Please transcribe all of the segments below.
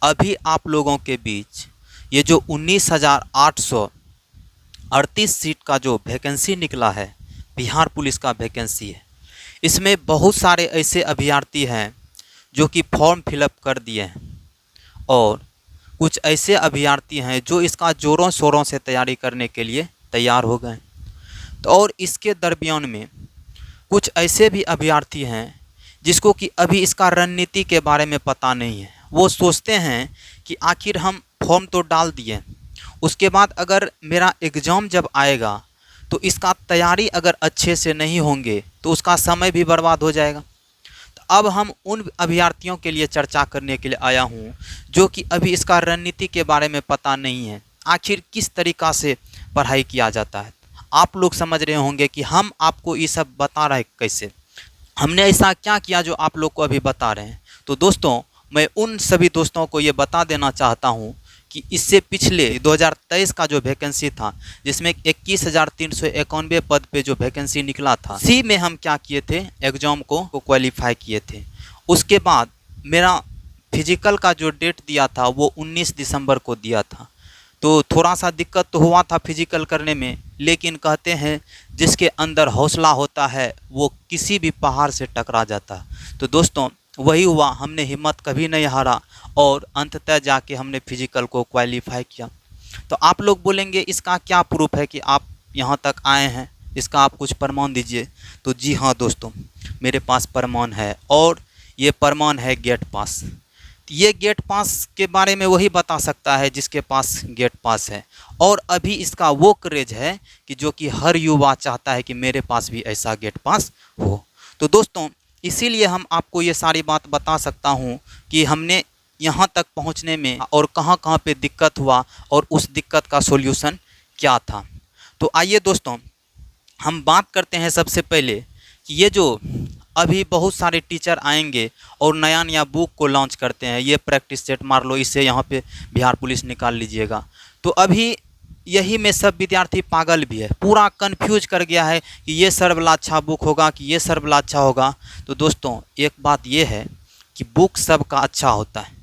अभी आप लोगों के बीच ये जो 19,838 सीट का जो वैकेंसी निकला है, बिहार पुलिस का वैकेंसी है, इसमें बहुत सारे ऐसे अभ्यर्थी हैं जो कि फॉर्म फिलअप कर दिए हैं और कुछ ऐसे अभ्यर्थी हैं जो इसका ज़ोरों शोरों से तैयारी करने के लिए तैयार हो गए। तो और इसके दरमियान में कुछ ऐसे भी अभ्यर्थी हैं जिसको कि अभी इसका रणनीति के बारे में पता नहीं है। वो सोचते हैं कि आखिर हम फॉर्म तो डाल दिए, उसके बाद अगर मेरा एग्ज़ाम जब आएगा तो इसका तैयारी अगर अच्छे से नहीं होंगे तो उसका समय भी बर्बाद हो जाएगा। तो अब हम उन अभ्यर्थियों के लिए चर्चा करने के लिए आया हूँ जो कि अभी इसका रणनीति के बारे में पता नहीं है, आखिर किस तरीक़ा से पढ़ाई किया जाता है। आप लोग समझ रहे होंगे कि हम आपको ये सब बता रहे हैं कैसे, हमने ऐसा क्या किया जो आप लोग को अभी बता रहे हैं। तो दोस्तों, मैं उन सभी दोस्तों को ये बता देना चाहता हूँ कि इससे पिछले 2023 का जो वैकेंसी था, जिसमें 21,391 पद पे जो वैकेंसी निकला था, इसी में हम क्या किए थे, एग्ज़ाम को क्वालिफाई किए थे। उसके बाद मेरा फिजिकल का जो डेट दिया था वो 19 दिसंबर को दिया था। तो थोड़ा सा दिक्कत तो हुआ था फिजिकल करने में, लेकिन कहते हैं जिसके अंदर हौसला होता है वो किसी भी पहाड़ से टकरा जाता है। तो दोस्तों, वही हुआ, हमने हिम्मत कभी नहीं हारा और अंततः जाके हमने फिजिकल को क्वालिफाई किया। तो आप लोग बोलेंगे इसका क्या प्रूफ है कि आप यहाँ तक आए हैं, इसका आप कुछ प्रमाण दीजिए। तो जी हाँ दोस्तों, मेरे पास प्रमाण है और ये प्रमाण है गेट पास। ये गेट पास के बारे में वही बता सकता है जिसके पास गेट पास है, और अभी इसका वो क्रेज है कि जो कि हर युवा चाहता है कि मेरे पास भी ऐसा गेट पास हो। तो दोस्तों, इसीलिए हम आपको ये सारी बात बता सकता हूँ कि हमने यहाँ तक पहुँचने में और कहाँ कहाँ पे दिक्कत हुआ और उस दिक्कत का सॉल्यूशन क्या था। तो आइए दोस्तों, हम बात करते हैं सबसे पहले कि ये जो अभी बहुत सारे टीचर आएंगे और नया नया बुक को लॉन्च करते हैं, ये प्रैक्टिस सेट मार लो, इससे यहाँ पे बिहार पुलिस निकाल लीजिएगा। तो अभी यही में सब विद्यार्थी पागल भी है, पूरा कंफ्यूज कर गया है कि ये सर वाला अच्छा बुक होगा कि ये सर वाला अच्छा होगा। तो दोस्तों, एक बात ये है कि बुक सबका अच्छा होता है।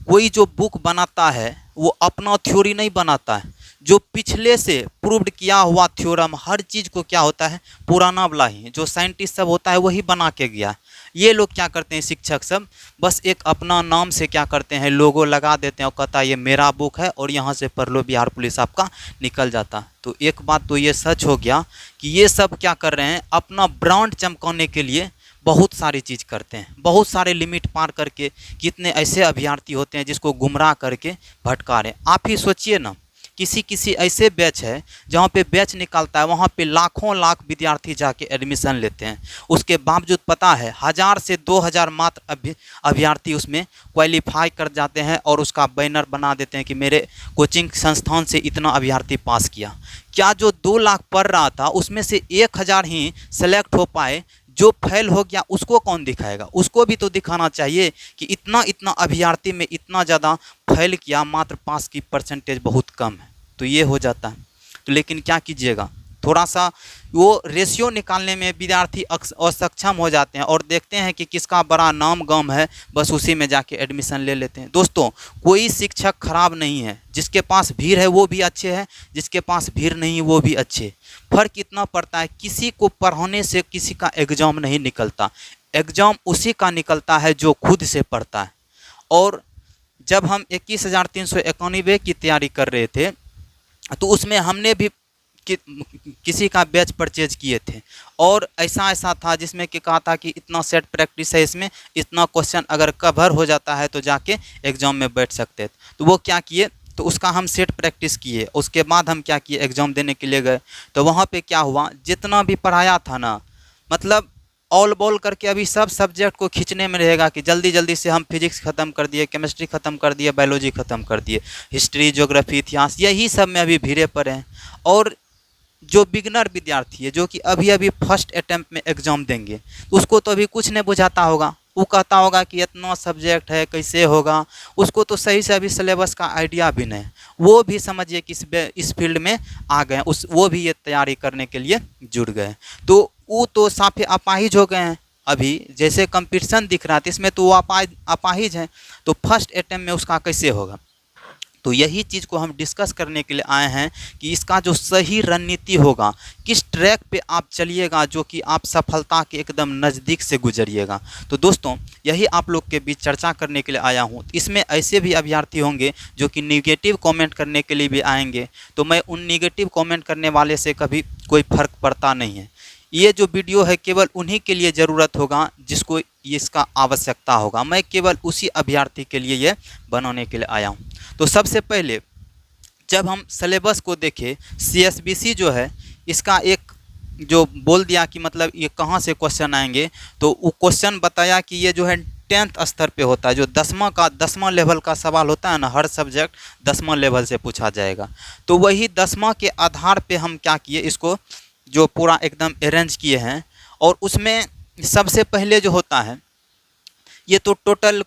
कोई जो बुक बनाता है वो अपना थ्योरी नहीं बनाता है, जो पिछले से प्रूव्ड किया हुआ थ्योरम, हर चीज़ को क्या होता है, पुराना वाला ही जो साइंटिस्ट सब होता है वही बना के गया। ये लोग क्या करते हैं, शिक्षक सब बस एक अपना नाम से क्या करते हैं, लोगो लगा देते हैं और कहता है ये मेरा बुक है और यहाँ से पढ़ लो, बिहार पुलिस आपका निकल जाता। तो एक बात तो ये सच हो गया कि ये सब क्या कर रहे हैं, अपना ब्रांड चमकाने के लिए बहुत सारी चीज़ करते हैं, बहुत सारे लिमिट पार करके। कितने ऐसे अभ्यर्थी होते हैं जिसको गुमराह करके भटका रहे हैं। आप ही सोचिए ना, किसी ऐसे बैच है जहाँ पे बैच निकालता है, वहाँ पे लाखों लाख विद्यार्थी जाके एडमिशन लेते हैं, उसके बावजूद पता है 1000 से 2000 मात्र अभ्यर्थी उसमें क्वालिफाई कर जाते हैं और उसका बैनर बना देते हैं कि मेरे कोचिंग संस्थान से इतना अभ्यर्थी पास किया। क्या जो 2 लाख पढ़ रहा था उसमें से 1000 ही सेलेक्ट हो पाए, जो फेल हो गया उसको कौन दिखाएगा? उसको भी तो दिखाना चाहिए कि इतना इतना अभ्यर्थी में इतना ज़्यादा फेल किया, मात्र पास की परसेंटेज बहुत कम है। तो ये हो जाता है। तो लेकिन क्या कीजिएगा, थोड़ा सा वो रेशियो निकालने में विद्यार्थी असक्षम हो जाते हैं और देखते हैं कि किसका बड़ा नाम गाम है, बस उसी में जाके एडमिशन ले लेते हैं। दोस्तों, कोई शिक्षक खराब नहीं है, जिसके पास भीड़ है वो भी अच्छे हैं, जिसके पास भीड़ नहीं है वो भी अच्छे। फ़र्क इतना पड़ता है, किसी को पढ़ाने से किसी का एग्ज़ाम नहीं निकलता, एग्ज़ाम उसी का निकलता है जो खुद से पढ़ता है। और जब हम 21,391 की तैयारी कर रहे थे तो उसमें हमने भी किसी का बैच परचेज किए थे और ऐसा था जिसमें कि कहा था कि इतना सेट प्रैक्टिस है, इसमें इतना क्वेश्चन अगर कवर हो जाता है तो जाके एग्ज़ाम में बैठ सकते हैं। तो वो क्या किए, तो उसका हम सेट प्रैक्टिस किए, उसके बाद हम क्या किए, एग्ज़ाम देने के लिए गए। तो वहाँ पे क्या हुआ, जितना भी पढ़ाया था ना, मतलब ऑल बॉल करके अभी सब सब्जेक्ट को खींचने में रहेगा कि जल्दी जल्दी से हम फिजिक्स ख़त्म कर दिए, केमिस्ट्री ख़त्म कर दिए, बायोलॉजी ख़त्म कर दिए, हिस्ट्री, ज्योग्राफी, इतिहास, यही सब में अभी भीड़े पड़े हैं। और जो बिगनर विद्यार्थी है, जो कि अभी फर्स्ट अटैम्प्ट में एग्ज़ाम देंगे, उसको तो अभी कुछ नहीं बुझाता होगा, वो कहता होगा कि इतना सब्जेक्ट है कैसे होगा, उसको तो सही से अभी सिलेबस का आइडिया भी नहीं। वो भी समझिए कि इस फील्ड में आ गए, वो भी ये तैयारी करने के लिए जुड़ गए। तो वो तो साफे अपाहिज हो गए हैं अभी जैसे कंपटीशन दिख रहा था इसमें तो वो अपाहिज हैं, तो फर्स्ट अटेम्प्ट में उसका कैसे होगा। तो यही चीज़ को हम डिस्कस करने के लिए आए हैं कि इसका जो सही रणनीति होगा, किस ट्रैक पे आप चलिएगा जो कि आप सफलता के एकदम नज़दीक से गुजरिएगा। तो दोस्तों यही आप लोग के बीच चर्चा करने के लिए आया हूँ। इसमें ऐसे भी अभ्यर्थी होंगे जो कि निगेटिव कमेंट करने के लिए भी आएंगे, तो मैं उन निगेटिव कमेंट करने वाले से कभी कोई फ़र्क पड़ता नहीं है। ये जो वीडियो है केवल उन्हीं के लिए ज़रूरत होगा जिसको इसका आवश्यकता होगा। मैं केवल उसी अभ्यर्थी के लिए ये बनाने के लिए आया हूँ। तो सबसे पहले जब हम सिलेबस को देखें, CSBC जो है इसका एक जो बोल दिया कि मतलब ये कहाँ से क्वेश्चन आएंगे, तो वो क्वेश्चन बताया कि ये जो है 10th स्तर पे होता है, जो 10वां लेवल का सवाल होता है ना, हर सब्जेक्ट 10वां लेवल से पूछा जाएगा। तो वही 10वां के आधार पे हम क्या किए, इसको जो पूरा एकदम अरेंज किए हैं। और उसमें सबसे पहले जो होता है ये तो टोटल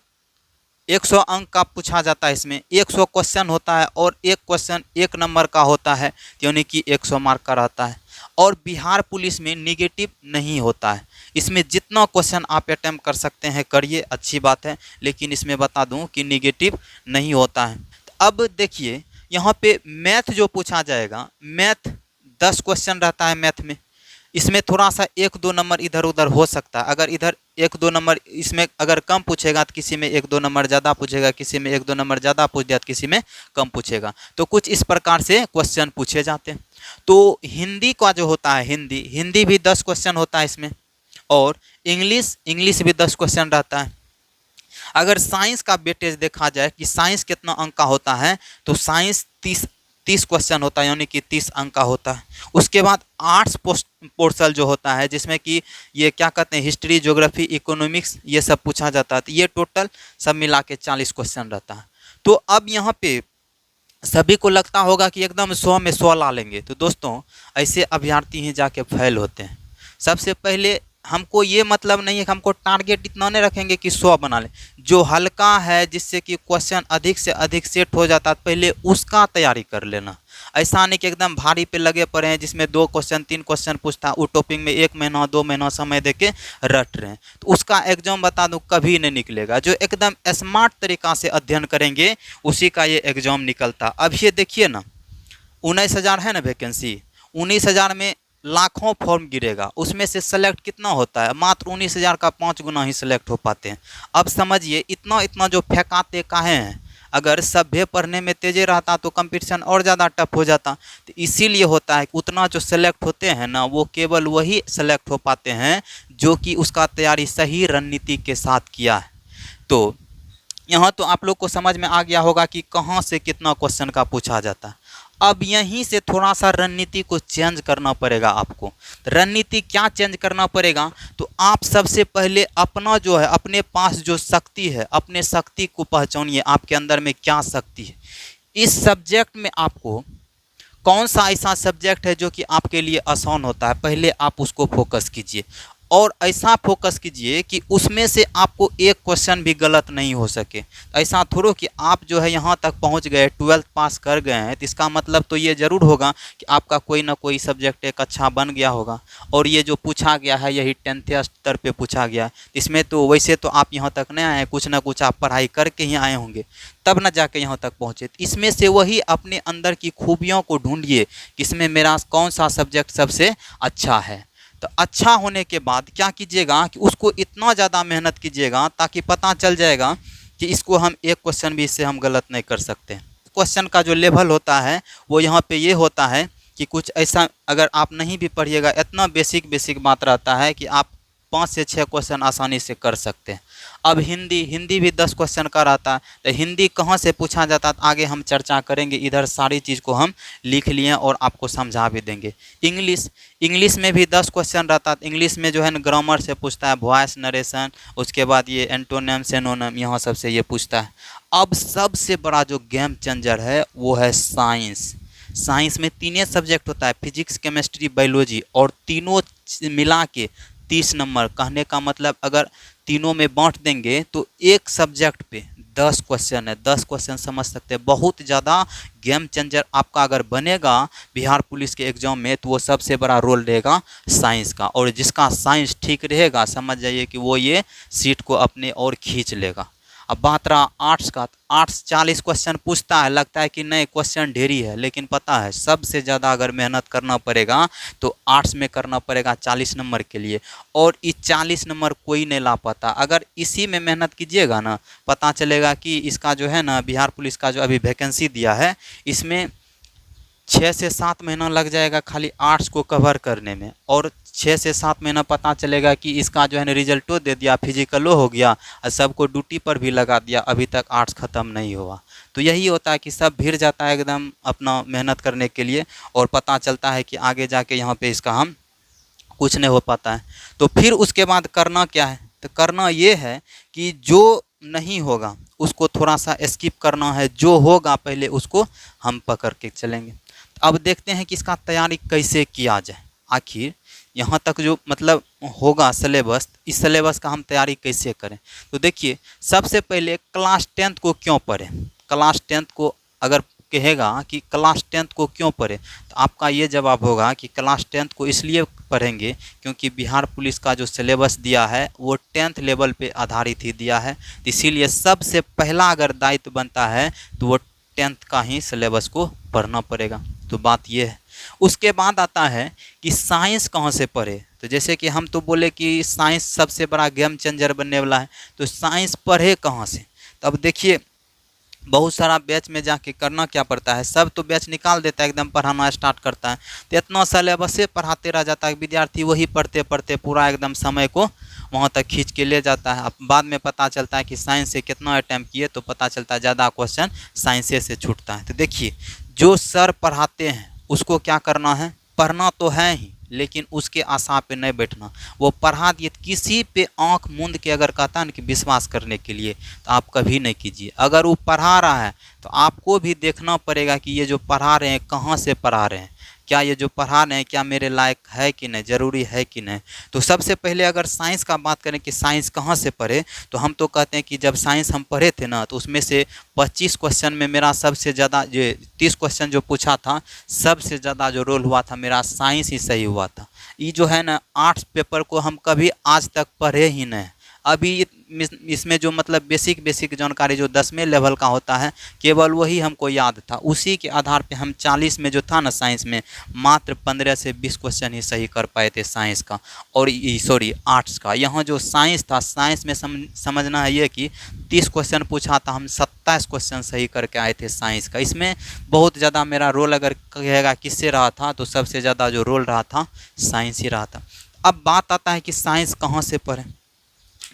100 अंक का पूछा जाता है। इसमें 100 क्वेश्चन होता है और एक क्वेश्चन 1 नंबर का होता है, यानी कि 100 मार्क का रहता है। और बिहार पुलिस में निगेटिव नहीं होता है। इसमें जितना क्वेश्चन आप अटेम्प्ट कर सकते हैं करिए, अच्छी बात है, लेकिन इसमें बता दूं कि निगेटिव नहीं होता है। तो अब देखिए यहाँ पे मैथ जो पूछा जाएगा, मैथ 10 क्वेश्चन रहता है मैथ में। इसमें थोड़ा सा 1-2 नंबर इधर उधर हो सकता है। अगर इधर 1-2 नंबर इसमें अगर कम पूछेगा तो किसी में 1-2 नंबर ज़्यादा पूछेगा, किसी में 1-2 नंबर ज़्यादा पूछ दिया तो किसी में कम पूछेगा। तो कुछ इस प्रकार से क्वेश्चन पूछे जाते हैं। तो हिंदी का जो होता है, हिंदी भी 10 क्वेश्चन होता है इसमें। और इंग्लिश भी 10 क्वेश्चन रहता है। अगर साइंस का वेटेज देखा जाए कि साइंस कितना अंक का होता है, तो साइंस 30 क्वेश्चन होता है, यानी कि 30 अंक का होता है। उसके बाद आर्ट्स पोर्शन जो होता है जिसमें कि ये क्या कहते हैं, हिस्ट्री, ज्योग्राफी, इकोनॉमिक्स, ये सब पूछा जाता है। तो ये टोटल सब मिला के 40 क्वेश्चन रहता है। तो अब यहाँ पे सभी को लगता होगा कि एकदम 100 में 100 ला लेंगे। तो दोस्तों ऐसे अभ्यर्थी ही जाके फेल होते हैं। सबसे पहले हमको ये मतलब नहीं है कि हमको टारगेट इतना नहीं रखेंगे कि 100 बना लें। जो हल्का है जिससे कि क्वेश्चन अधिक से अधिक सेट हो जाता है, पहले उसका तैयारी कर लेना। ऐसा नहीं कि एकदम भारी पे लगे पड़े हैं जिसमें 2 क्वेश्चन 3 क्वेश्चन पूछता है, वो टॉपिक में 1 महीना 2 महीना समय देके रट रहे हैं, तो उसका एग्जाम बता दूं कभी नहीं निकलेगा। जो एकदम स्मार्ट तरीका से अध्ययन करेंगे उसी का ये एग्जाम निकलता। अब ये देखिए ना, 19,000 है ना वैकेंसी, 19,000 में लाखों फॉर्म गिरेगा, उसमें से सेलेक्ट कितना होता है, मात्र 19,000 का 5 गुना ही सेलेक्ट हो पाते हैं। अब समझिए इतना जो फेंकाते काहे हैं। अगर सभ्य पढ़ने में तेज़ी रहता तो कंपटीशन और ज़्यादा टफ हो जाता। तो इसीलिए होता है कि उतना जो सेलेक्ट होते हैं ना, वो केवल वही सेलेक्ट हो पाते हैं जो कि उसका तैयारी सही रणनीति के साथ किया है। तो यहाँ तो आप लोग को समझ में आ गया होगा कि कहाँ से कितना क्वेश्चन का पूछा जाता है। अब यहीं से थोड़ा सा रणनीति को चेंज करना पड़ेगा आपको। रणनीति क्या चेंज करना पड़ेगा, तो आप सबसे पहले अपना जो है, अपने पास जो शक्ति है, अपने शक्ति को पहचानिए, आपके अंदर में क्या शक्ति है। इस सब्जेक्ट में आपको कौन सा ऐसा सब्जेक्ट है जो कि आपके लिए आसान होता है, पहले आप उसको फोकस कीजिए। और ऐसा फोकस कीजिए कि उसमें से आपको एक क्वेश्चन भी गलत नहीं हो सके। ऐसा थोड़ो कि आप जो है यहाँ तक पहुँच गए, 12th पास कर गए हैं, तो इसका मतलब तो ये ज़रूर होगा कि आपका कोई ना कोई सब्जेक्ट एक अच्छा बन गया होगा। और ये जो पूछा गया है यही 10th स्तर पे पूछा गया है। इसमें तो वैसे तो आप यहाँ तक नहीं आए हैं, कुछ ना कुछ आप पढ़ाई करके ही आए होंगे, तब ना जाके यहाँ तक पहुँचे। इसमें से वही अपने अंदर की खूबियों को ढूंढिए कि इसमें मेरा कौन सा सब्जेक्ट सबसे अच्छा है। तो अच्छा होने के बाद क्या कीजिएगा कि उसको इतना ज़्यादा मेहनत कीजिएगा ताकि पता चल जाएगा कि इसको हम एक क्वेश्चन भी इससे हम गलत नहीं कर सकते। क्वेश्चन का जो लेवल होता है वो यहाँ पे ये होता है कि कुछ ऐसा अगर आप नहीं भी पढ़िएगा, इतना बेसिक बात रहता है कि आप 5 से 6 क्वेश्चन आसानी से कर सकते हैं। अब हिंदी भी 10 क्वेश्चन का रहता है। तो हिंदी कहाँ से पूछा जाता है आगे हम चर्चा करेंगे। इधर सारी चीज़ को हम लिख लिए और आपको समझा भी देंगे। इंग्लिश में भी 10 क्वेश्चन रहता है। इंग्लिश में जो है ना ग्रामर से पूछता है, वॉइस नरेशन, उसके बाद ये एंटोनिम सिनोनिम, यहाँ सबसे ये पूछता है। अब सबसे बड़ा जो गेम चेंजर है वो है साइंस में 3 सब्जेक्ट होता है, फिजिक्स, केमिस्ट्री, बायोलॉजी, और तीनों मिला के 30 नंबर। कहने का मतलब अगर तीनों में बांट देंगे तो एक सब्जेक्ट पे 10 क्वेश्चन है, 10 क्वेश्चन समझ सकते हैं। बहुत ज़्यादा गेम चेंजर आपका अगर बनेगा बिहार पुलिस के एग्जाम में, तो वो सबसे बड़ा रोल रहेगा साइंस का। और जिसका साइंस ठीक रहेगा, समझ जाइए कि वो ये सीट को अपने और खींच लेगा। अब बात रहा आर्ट्स का, तो आर्ट्स 40 क्वेश्चन पूछता है, लगता है कि नहीं क्वेश्चन ढेरी है, लेकिन पता है सबसे ज़्यादा अगर मेहनत करना पड़ेगा तो आर्ट्स में करना पड़ेगा 40 नंबर के लिए। और ये 40 नंबर कोई नहीं ला पाता। अगर इसी में मेहनत कीजिएगा ना, पता चलेगा कि इसका जो है ना बिहार पुलिस का जो अभी वैकेंसी दिया है, इसमें 6 से 7 महीना लग जाएगा खाली आर्ट्स को कवर करने में। और 6 से 7 महीना पता चलेगा कि इसका जो है ना रिजल्टो दे दिया, फिजिकलो हो गया और सबको ड्यूटी पर भी लगा दिया, अभी तक आर्ट्स ख़त्म नहीं हुआ। तो यही होता है कि सब भीड़ जाता है एकदम अपना मेहनत करने के लिए, और पता चलता है कि आगे जाके यहाँ पे इसका हम कुछ नहीं हो पाता है। तो फिर उसके बाद करना क्या है, तो करना ये है कि जो नहीं होगा उसको थोड़ा सा स्किप करना है, जो होगा पहले उसको हम पकड़ के चलेंगे। अब देखते हैं कि इसका तैयारी कैसे किया जाए। आखिर यहाँ तक जो मतलब होगा सिलेबस, इस सिलेबस का हम तैयारी कैसे करें। तो देखिए, सबसे पहले क्लास 10th को क्यों पढ़ें। क्लास 10th को अगर कहेगा कि क्लास 10th को क्यों पढ़ें, तो आपका ये जवाब होगा कि क्लास 10th को इसलिए पढ़ेंगे क्योंकि बिहार पुलिस का जो सिलेबस दिया है वो 10th लेवल पे आधारित ही दिया है। तो इसीलिए सबसे पहला अगर दायित्व बनता है तो वो 10th का ही सिलेबस को पढ़ना पड़ेगा। तो बात ये है। उसके बाद आता है कि साइंस कहाँ से पढ़े। तो जैसे कि हम तो बोले कि साइंस सबसे बड़ा गेम चेंजर बनने वाला है, तो साइंस पढ़े कहाँ से। तो अब देखिए, बहुत सारा बैच में जाके करना क्या पड़ता है, सब तो बैच निकाल देता है, एकदम पढ़ाना स्टार्ट करता है, तो इतना सिलेबस से पढ़ाते रह जाता है विद्यार्थी, वही पढ़ते पढ़ते पूरा एकदम समय को वहाँ तक खींच के ले जाता है। अब बाद में पता चलता है कि साइंस से कितना अटैम्प्ट किए, तो पता चलता है ज़्यादा क्वेश्चन साइंस से छूटता है। तो देखिए, जो सर पढ़ाते हैं उसको क्या करना है, पढ़ना तो है ही, लेकिन उसके आशा पे नहीं बैठना। वो पढ़ा दिए, किसी पे आंख मूंद के अगर कहता है ना कि विश्वास करने के लिए, तो आप कभी नहीं कीजिए। अगर वो पढ़ा रहा है तो आपको भी देखना पड़ेगा कि ये जो पढ़ा रहे हैं कहाँ से पढ़ा रहे हैं, क्या ये जो पढ़ा रहे हैं क्या मेरे लायक है कि नहीं, ज़रूरी है कि नहीं। तो सबसे पहले अगर साइंस का बात करें कि साइंस कहाँ से पढ़े, तो हम तो कहते हैं कि जब साइंस हम पढ़े थे ना, तो उसमें से 25 क्वेश्चन में मेरा सबसे ज़्यादा जो 30 क्वेश्चन जो पूछा था, सबसे ज़्यादा जो रोल हुआ था मेरा साइंस ही सही हुआ था। ये जो है ना आर्ट्स पेपर को हम कभी आज तक पढ़े ही नहीं। अभी इसमें जो मतलब बेसिक जानकारी जो 10वें लेवल का होता है, केवल वही हमको याद था। उसी के आधार पे हम 40 में जो था ना साइंस में, मात्र 15 से 20 क्वेश्चन ही सही कर पाए थे साइंस का, और सॉरी आर्ट्स का। यहाँ जो साइंस था, साइंस में समझना है ये कि 30 क्वेश्चन पूछा था, हम 27 क्वेश्चन सही करके आए थे साइंस का। इसमें बहुत ज़्यादा मेरा रोल अगर कहेगा किससे रहा था, तो सबसे ज़्यादा जो रोल रहा था साइंस ही रहा था। अब बात आता है कि साइंस कहाँ से पढ़ें।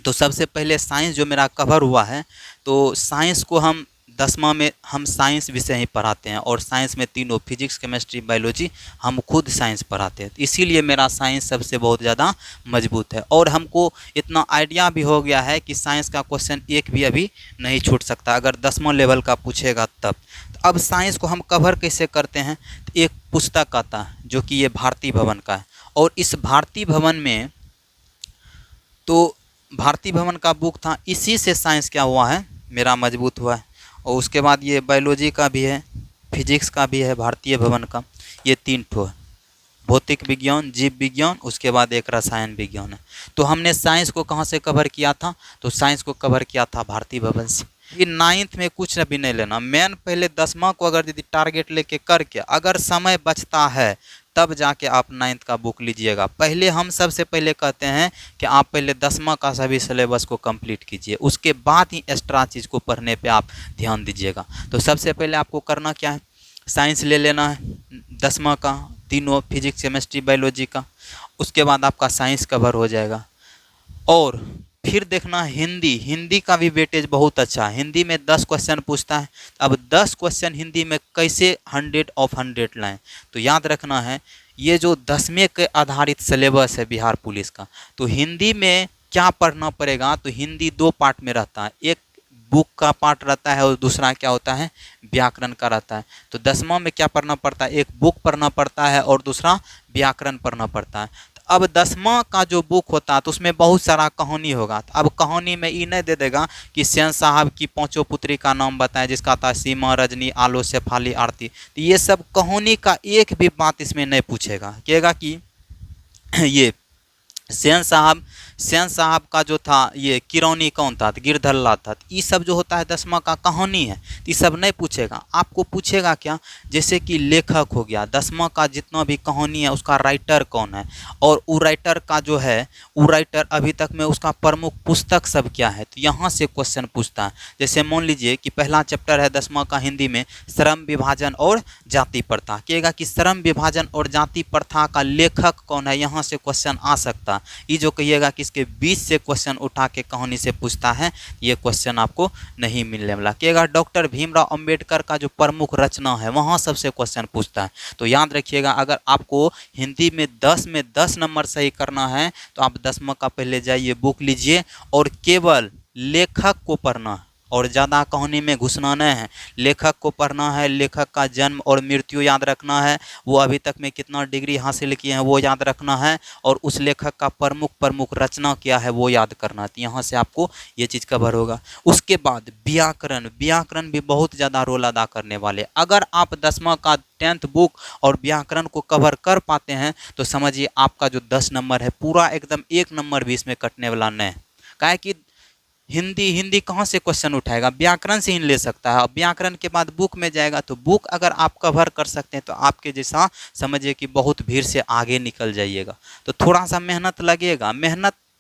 तो सबसे पहले साइंस जो मेरा कवर हुआ है, तो साइंस को हम 10वां में हम साइंस विषय ही पढ़ाते हैं, और साइंस में तीनों फिजिक्स केमिस्ट्री बायोलॉजी हम खुद साइंस पढ़ाते हैं। इसीलिए मेरा साइंस सबसे बहुत ज़्यादा मजबूत है, और हमको इतना आइडिया भी हो गया है कि साइंस का क्वेश्चन एक भी अभी नहीं छूट सकता, अगर 10वां लेवल का पूछेगा तब। तो अब साइंस को हम कवर कैसे करते हैं, तो एक पुस्तक आता है जो कि ये भारती भवन का है, और इस भारती भवन में तो भारती भवन का बुक था, इसी से साइंस क्या हुआ है मेरा मजबूत हुआ है। और उसके बाद ये बायोलॉजी का भी है, फिजिक्स का भी है भारतीय भवन का, ये 3 ठो है। भौतिक विज्ञान, जीव विज्ञान, उसके बाद एक रसायन विज्ञान है। तो हमने साइंस को कहाँ से कवर किया था, तो साइंस को कवर किया था भारती भवन से। ये 9th में कुछ भी नहीं लेना, मेन पहले 10वां को अगर यदि टारगेट लेके करके अगर समय बचता है तब जाके आप 9th का बुक लीजिएगा। पहले हम सबसे पहले कहते हैं कि आप पहले 10वां का सभी सिलेबस को कंप्लीट कीजिए, उसके बाद ही एक्स्ट्रा चीज़ को पढ़ने पे आप ध्यान दीजिएगा। तो सबसे पहले आपको करना क्या है, साइंस ले लेना है 10वां का, तीनों फिजिक्स केमिस्ट्री बायोलॉजी का। उसके बाद आपका साइंस कवर हो जाएगा। और फिर देखना हिंदी, हिंदी का भी वेटेज बहुत अच्छा है। हिंदी में 10 क्वेश्चन पूछता है। अब 10 क्वेश्चन हिंदी में कैसे 100 ऑफ 100 लाएं, तो याद रखना है ये जो 10वें के आधारित सिलेबस है बिहार पुलिस का, तो हिंदी में क्या पढ़ना पड़ेगा, तो हिंदी 2 पार्ट में रहता है, एक बुक का पार्ट रहता है और दूसरा क्या होता है व्याकरण का रहता है। तो 10वां में क्या पढ़ना पड़ता है, एक बुक पढ़ना पड़ता है और दूसरा व्याकरण पढ़ना पड़ता है। अब 10वां का जो बुक होता है तो उसमें बहुत सारा कहानी होगा। तो अब कहानी में ये नहीं दे देगा कि सेन साहब की 5 पुत्री का नाम बताएं, जिसका था सीमा, रजनी, आलो, शेफाली, आरती। तो ये सब कहानी का एक भी बात इसमें नहीं पूछेगा। कहेगा कि ये सेन साहब का जो था ये किरौनी कौन था, तो गिरधल्ला था। तो ये सब जो होता है 10वां का कहानी है, तो ये सब नहीं पूछेगा। आपको पूछेगा क्या, जैसे कि लेखक हो गया, 10वां का जितना भी कहानी है उसका राइटर कौन है, और वो राइटर का जो है वो राइटर अभी तक में उसका प्रमुख पुस्तक सब क्या है। तो यहाँ से क्वेश्चन पूछता है। जैसे मान लीजिए कि पहला चैप्टर है 10वां का हिंदी में श्रम विभाजन और जाति प्रथा। कहेगा कि श्रम विभाजन और जाति प्रथा का लेखक कौन है, यहाँ से क्वेश्चन आ सकता है। ये जो कहिएगा कि इसके बीच से क्वेश्चन उठा के कहानी से पूछता है, ये क्वेश्चन आपको नहीं मिलने वाला। कहेगा डॉक्टर भीमराव अंबेडकर का जो प्रमुख रचना है वहाँ सबसे क्वेश्चन पूछता है। तो याद रखिएगा, अगर आपको हिंदी में 10 में 10 नंबर सही करना है तो आप 10वां का पहले जाइए बुक लीजिए और केवल लेखक को पढ़ना है और ज़्यादा कहानी में घुसना नहीं है। लेखक को पढ़ना है, लेखक का जन्म और मृत्यु याद रखना है, वो अभी तक में कितना डिग्री हासिल किए हैं वो याद रखना है, और उस लेखक का प्रमुख रचना क्या है वो याद करना है। तो यहाँ से आपको ये चीज़ कवर होगा। उसके बाद व्याकरण भी बहुत ज़्यादा रोल अदा करने वाले। अगर आप 10वां का 10th बुक और व्याकरण को कवर कर पाते हैं तो समझिए आपका जो 10 नंबर है पूरा एकदम 1 नंबर भी इसमें कटने वाला नहीं है। काहे कि हिंदी कहाँ से क्वेश्चन उठाएगा, व्याकरण से ही ले सकता है। व्याकरण के बाद बुक में जाएगा, तो बुक अगर आप कवर कर सकते हैं तो आपके जैसा समझिए कि बहुत भीड़ से आगे निकल जाइएगा। तो थोड़ा सा मेहनत लगेगा,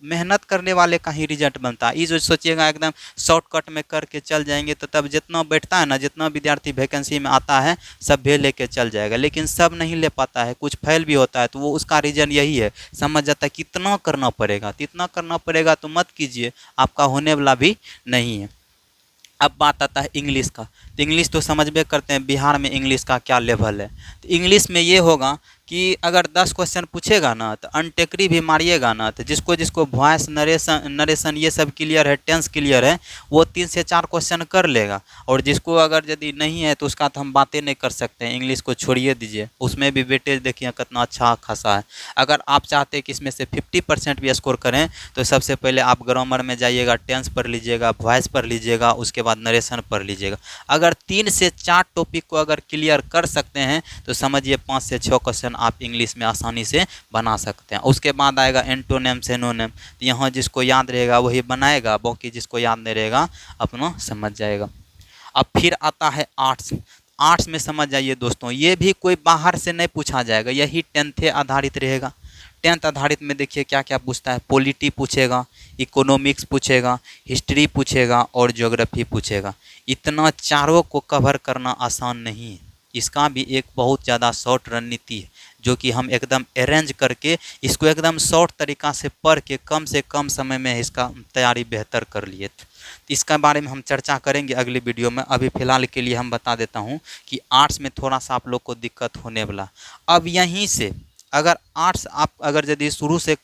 मेहनत करने वाले का ही रिजल्ट बनता है। ये जो सोचिएगा एकदम शॉर्टकट में करके चल जाएंगे तो तब जितना बैठता है ना, जितना विद्यार्थी वैकेंसी में आता है सब भी लेके चल जाएगा, लेकिन सब नहीं ले पाता है, कुछ फेल भी होता है। तो वो उसका रीज़न यही है, समझ जाता है कितना करना पड़ेगा, तो इतना करना पड़ेगा तो मत कीजिए, आपका होने वाला भी नहीं है। अब बात आता है इंग्लिश का। तो इंग्लिश तो समझबे करते हैं बिहार में इंग्लिश का क्या लेवल है। तो इंग्लिश में ये होगा कि अगर 10 क्वेश्चन पूछेगा ना तो अनटेकरी भी मारिएगा ना, तो जिसको वॉइस नरेशन ये सब क्लियर है, टेंस क्लियर है, वो 3 से 4 क्वेश्चन कर लेगा। और जिसको अगर यदि नहीं है तो उसका तो हम बातें नहीं कर सकते हैं, इंग्लिश को छोड़िए दीजिए। उसमें भी वेटेज देखिए कितना अच्छा खासा है। अगर आप चाहते हैं कि इसमें से 50% भी स्कोर करें तो सबसे पहले आप ग्रामर में जाइएगा, टेंस पढ़ लीजिएगा, वॉइस पढ़ लीजिएगा, उसके बाद नरेशन पढ़ लीजिएगा। अगर 3 से 4 टॉपिक को अगर क्लियर कर सकते हैं तो समझिए 5 से 6 क्वेश्चन आप इंग्लिश में आसानी से बना सकते हैं। उसके बाद आएगा एंटोनेम सिनोनिम। तो यहाँ जिसको याद रहेगा वही बनाएगा, बाकी जिसको याद नहीं रहेगा अपना समझ जाएगा। अब फिर आता है आर्ट्स में समझ जाइए दोस्तों, ये भी कोई बाहर से नहीं पूछा जाएगा, यही 10th आधारित रहेगा। 10th आधारित में देखिए क्या क्या पूछता है, पॉलिटी पूछेगा, इकोनॉमिक्स पूछेगा, हिस्ट्री पूछेगा और ज्योग्राफी पूछेगा। इतना चारों को कवर करना आसान नहीं है। इसका भी एक बहुत ज़्यादा शॉर्ट रणनीति है जो कि हम एकदम अरेंज करके इसको एकदम शॉर्ट तरीक़ा से पढ़ के कम से कम समय में इसका तैयारी बेहतर कर लिए। इसका बारे में हम चर्चा करेंगे अगली वीडियो में। अभी फ़िलहाल के लिए हम बता देता हूँ कि आर्ट्स में थोड़ा सा आप लोग को दिक्कत होने वाला। अब यहीं से अगर आर्ट्स आप अगर यदि शुरू से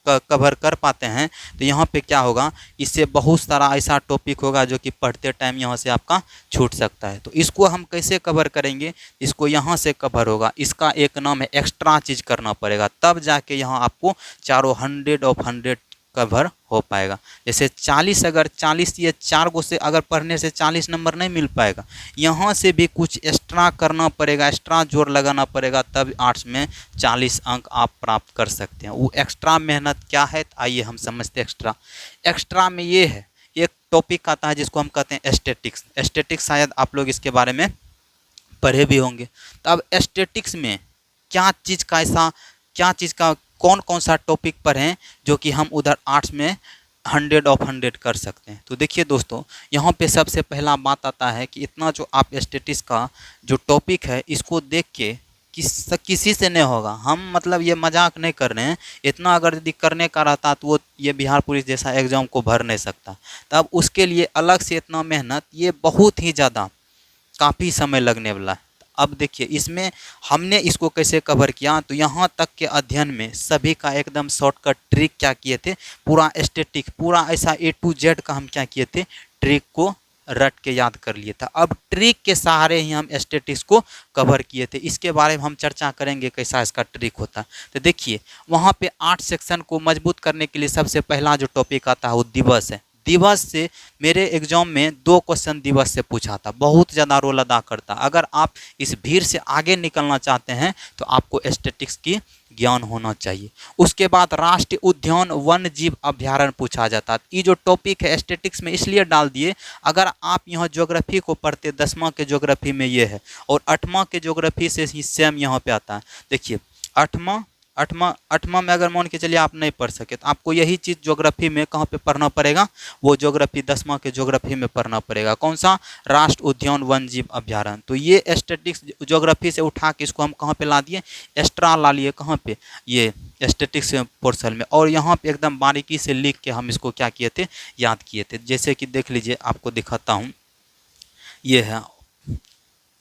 कवर कर पाते हैं तो यहाँ पे क्या होगा, इससे बहुत सारा ऐसा टॉपिक होगा जो कि पढ़ते टाइम यहाँ से आपका छूट सकता है। तो इसको हम कैसे कवर करेंगे, इसको यहाँ से कवर होगा। इसका एक नाम है एक्स्ट्रा चीज़ करना पड़ेगा, तब जाके यहाँ आपको चारों 100 ऑफ 100 कवर हो पाएगा। जैसे 40 अगर 40 ये 4 गो से अगर पढ़ने से 40 नंबर नहीं मिल पाएगा, यहाँ से भी कुछ एक्स्ट्रा करना पड़ेगा, एक्स्ट्रा जोर लगाना पड़ेगा, तब आर्ट्स में 40 अंक आप प्राप्त कर सकते हैं। वो एक्स्ट्रा मेहनत क्या है, आइए हम समझते हैं। एक्स्ट्रा में ये है, एक टॉपिक आता है जिसको हम कहते हैं एस्थेटिक्स। शायद आप लोग इसके बारे में पढ़े भी होंगे। तो अब एस्थेटिक्स में क्या चीज़ का कौन सा टॉपिक पर हैं जो कि हम उधर आर्ट्स में 100 ऑफ 100 कर सकते हैं। तो देखिए दोस्तों, यहाँ पे सबसे पहला बात आता है कि इतना जो आप एस्थेटिक्स का जो टॉपिक है इसको देख के किसी से नहीं होगा। हम मतलब ये मजाक नहीं कर रहे हैं, इतना अगर यदि करने का रहता तो वो ये बिहार पुलिस जैसा एग्ज़ाम को भर नहीं सकता। तब उसके लिए अलग से इतना मेहनत, ये बहुत ही ज़्यादा काफ़ी समय लगने वाला है। अब देखिए इसमें हमने इसको कैसे कवर किया, तो यहाँ तक के अध्ययन में सभी का एकदम शॉर्टकट ट्रिक क्या किए थे, पूरा एस्थेटिक पूरा ऐसा A to Z का हम क्या किए थे, ट्रिक को रट के याद कर लिए थे। अब ट्रिक के सहारे ही हम स्टैटिक्स को कवर किए थे। इसके बारे में हम चर्चा करेंगे कैसा इसका ट्रिक होता है। तो देखिए वहाँ पे 8 सेक्शन को मजबूत करने के लिए सबसे पहला जो टॉपिक आता है वो दिवस है। दिवस से मेरे एग्जाम में 2 क्वेश्चन दिवस से पूछा था, बहुत ज़्यादा रोल अदा करता। अगर आप इस भीड़ से आगे निकलना चाहते हैं तो आपको स्टैटिक्स की ज्ञान होना चाहिए। उसके बाद राष्ट्रीय उद्यान वन्य जीव अभ्यारण्य पूछा जाता है। ये जो टॉपिक है स्टैटिक्स में इसलिए डाल दिए, अगर आप यहाँ ज्योग्राफी को पढ़ते 10वां के ज्योग्राफी में ये है और 8वां के ज्योग्राफी से ही सेम यहाँ पे आता है। देखिए 8वां में अगर मान के चलिए आप नहीं पढ़ सके तो आपको यही चीज़ ज्योग्राफी में कहाँ पे पढ़ना पड़ेगा, वो ज्योग्राफी 10वां के ज्योग्राफी में पढ़ना पड़ेगा। कौन सा? राष्ट्रीय उद्यान वन्य जीव अभ्यारण्य। तो ये स्टैटिक्स ज्योग्राफी से उठा के इसको हम कहाँ पे ला दिए, एक्स्ट्रा ला लिए कहाँ पे, ये स्टैटिक्स पोर्शन में। और यहाँ पे एकदम बारीकी से लिख के हम इसको क्या किए थे, याद किए थे। जैसे कि देख लीजिए, आपको दिखाता हूँ, ये है,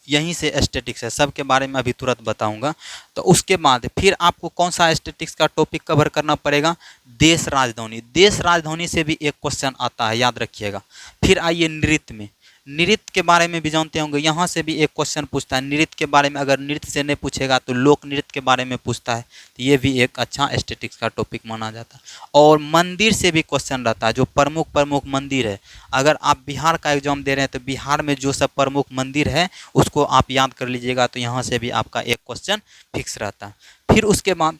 यहीं से स्टैटिक्स है, सब के बारे में अभी तुरंत बताऊंगा। तो उसके बाद फिर आपको कौन सा स्टैटिक्स का टॉपिक कवर करना पड़ेगा, देश राजधानी। देश राजधानी से भी एक क्वेश्चन आता है, याद रखिएगा। फिर आइए नृत्य में, नृत्य के बारे में भी जानते होंगे, यहाँ से भी एक क्वेश्चन पूछता है नृत्य के बारे में। अगर नृत्य से नहीं पूछेगा तो लोक नृत्य के बारे में पूछता है, तो ये भी एक अच्छा स्टैटिक्स का टॉपिक माना जाता है। और मंदिर से भी क्वेश्चन रहता है, जो प्रमुख मंदिर है। अगर आप बिहार का एग्जाम दे रहे हैं तो बिहार में जो सब प्रमुख मंदिर है उसको आप याद कर लीजिएगा, तो यहाँ से भी आपका एक क्वेश्चन फिक्स रहता है। फिर उसके बाद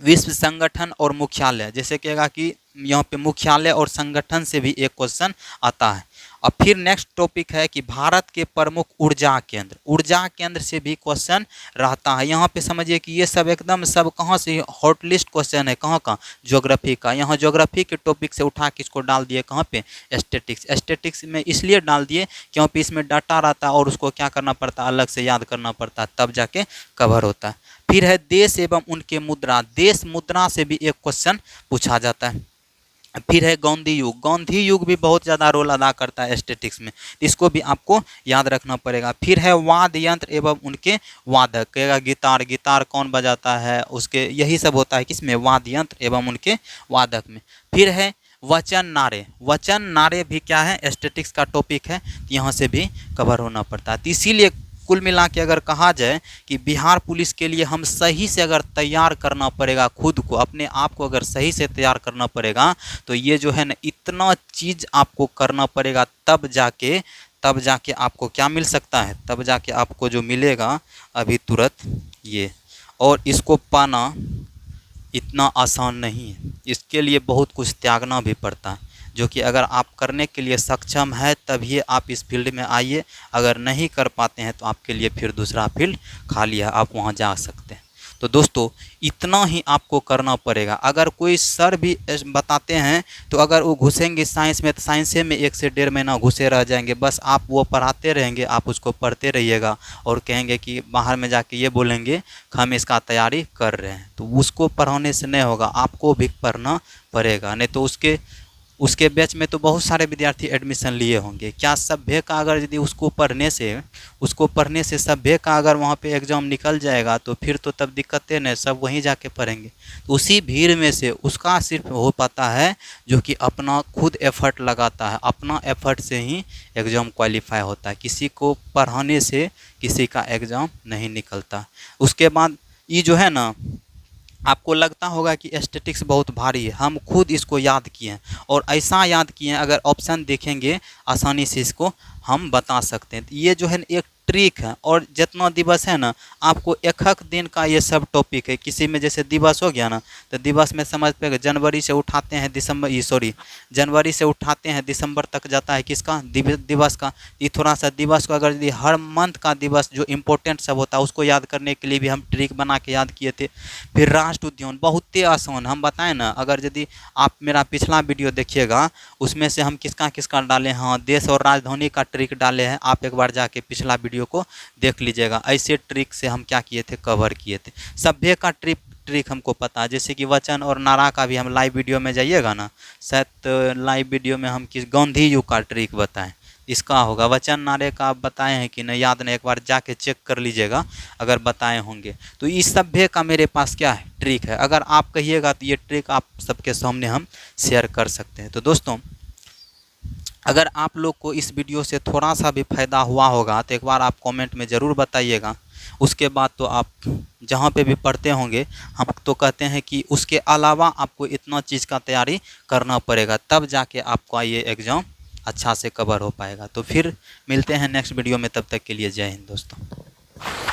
विश्व संगठन और मुख्यालय, जैसे कहेगा कि यहाँ पे मुख्यालय और संगठन से भी एक क्वेश्चन आता है। और फिर नेक्स्ट टॉपिक है कि भारत के प्रमुख ऊर्जा केंद्र से भी क्वेश्चन रहता है। यहाँ पे समझिए कि ये सब एकदम सब कहाँ से हॉट लिस्ट क्वेश्चन है, कहाँ का, ज्योग्राफी का। यहाँ ज्योग्राफी के टॉपिक से उठा के इसको डाल दिए कहाँ पे, स्टैटिक्स में इसलिए डाल दिए क्योंकि इसमें डाटा रहता है और उसको क्या करना पड़ता है, अलग से याद करना पड़ता है, तब जाके कवर होता है। फिर है देश एवं उनके मुद्रा, देश मुद्रा से भी एक क्वेश्चन पूछा जाता है। फिर है गांधी युग भी बहुत ज़्यादा रोल अदा करता है स्टैटिक्स में, इसको भी आपको याद रखना पड़ेगा। फिर है वाद्य यंत्र एवं उनके वादक, कहेगा गिटार कौन बजाता है, उसके यही सब होता है किसमें, वाद्य यंत्र एवं उनके वादक में। फिर है वचन नारे भी क्या है, स्टैटिक्स का टॉपिक है, यहाँ से भी कवर होना पड़ता है। तो इसीलिए कुल मिला के अगर कहा जाए कि बिहार पुलिस के लिए हम सही से अगर तैयार करना पड़ेगा, खुद को अपने आप को अगर सही से तैयार करना पड़ेगा, तो ये जो है ना इतना चीज़ आपको करना पड़ेगा, तब जाके आपको क्या मिल सकता है, तब जाके आपको जो मिलेगा अभी तुरंत ये। और इसको पाना इतना आसान नहीं है, इसके लिए बहुत कुछ त्यागना भी पड़ता है, जो कि अगर आप करने के लिए सक्षम है तभी आप इस फील्ड में आइए। अगर नहीं कर पाते हैं तो आपके लिए फिर दूसरा फील्ड खाली है, आप वहां जा सकते हैं। तो दोस्तों इतना ही आपको करना पड़ेगा। अगर कोई सर भी बताते हैं तो अगर वो घुसेंगे साइंस में तो साइंसे में 1 से 1.5 महीना घुसे रह जाएंगे। बस आप वो पढ़ाते रहेंगे, आप उसको पढ़ते रहिएगा और कहेंगे कि बाहर में जाके ये बोलेंगे कि हम इसका तैयारी कर रहे हैं, तो उसको पढ़ाने से नहीं होगा, आपको भी पढ़ना पड़ेगा। नहीं तो उसके बैच में तो बहुत सारे विद्यार्थी एडमिशन लिए होंगे। क्या सभ्य का अगर यदि उसको पढ़ने से सभ्य का अगर वहाँ पे एग्ज़ाम निकल जाएगा तो फिर तो तब दिक्कतें नहीं, सब वहीं जाके पढ़ेंगे। तो उसी भीड़ में से उसका सिर्फ हो पाता है जो कि अपना खुद एफर्ट लगाता है, अपना एफर्ट से ही एग्ज़ाम क्वालिफाई होता है। किसी को पढ़ाने से किसी का एग्ज़ाम नहीं निकलता। उसके बाद ये जो है ना, आपको लगता होगा कि स्टैटिक्स बहुत भारी है, हम खुद इसको याद किए हैं और ऐसा याद किए हैं, अगर ऑप्शन देखेंगे आसानी से इसको हम बता सकते हैं। ये जो है एक ट्रिक है। और जितना दिवस है ना, आपको एक दिन का ये सब टॉपिक है। किसी में जैसे दिवस हो गया ना, तो दिवस में समझ पे जनवरी से उठाते हैं जनवरी से उठाते हैं दिसंबर तक जाता है किसका, दिवस का। ये थोड़ा सा दिवस को अगर हर मंथ का दिवस जो इम्पोर्टेंट सब होता है उसको याद करने के लिए भी हम ट्रिक बना के याद किए थे। फिर राष्ट्र उद्यान बहुत ही आसान, हम बताएं ना, अगर यदि आप मेरा पिछला वीडियो देखिएगा उसमें से हम किसका डाले, हाँ देश और राजधानी का ट्रिक डाले हैं। आप एक बार जाके पिछला वीडियो को देख लीजिएगा। ऐसे ट्रिक से हम क्या किए थे, कवर किए थे। सभ्य का ट्रिक हमको पता है, जैसे कि वचन और नारा का भी हम लाइव वीडियो में जाइएगा ना, शायद लाइव वीडियो में हम किस गांधी युग का ट्रिक बताएं, इसका होगा। वचन नारे का आप बताए हैं कि नहीं याद नहीं, एक बार जाके चेक कर लीजिएगा अगर बताए होंगे। तो इस सभ्य का मेरे पास क्या है, ट्रिक है। अगर आप कहिएगा तो ये ट्रिक आप सबके सामने हम शेयर कर सकते हैं। तो दोस्तों अगर आप लोग को इस वीडियो से थोड़ा सा भी फ़ायदा हुआ होगा तो एक बार आप कमेंट में ज़रूर बताइएगा। उसके बाद तो आप जहाँ पे भी पढ़ते होंगे, हम तो कहते हैं कि उसके अलावा आपको इतना चीज़ का तैयारी करना पड़ेगा, तब जाके आपका ये एग्ज़ाम अच्छा से कवर हो पाएगा। तो फिर मिलते हैं नेक्स्ट वीडियो में, तब तक के लिए जय हिंद दोस्तों।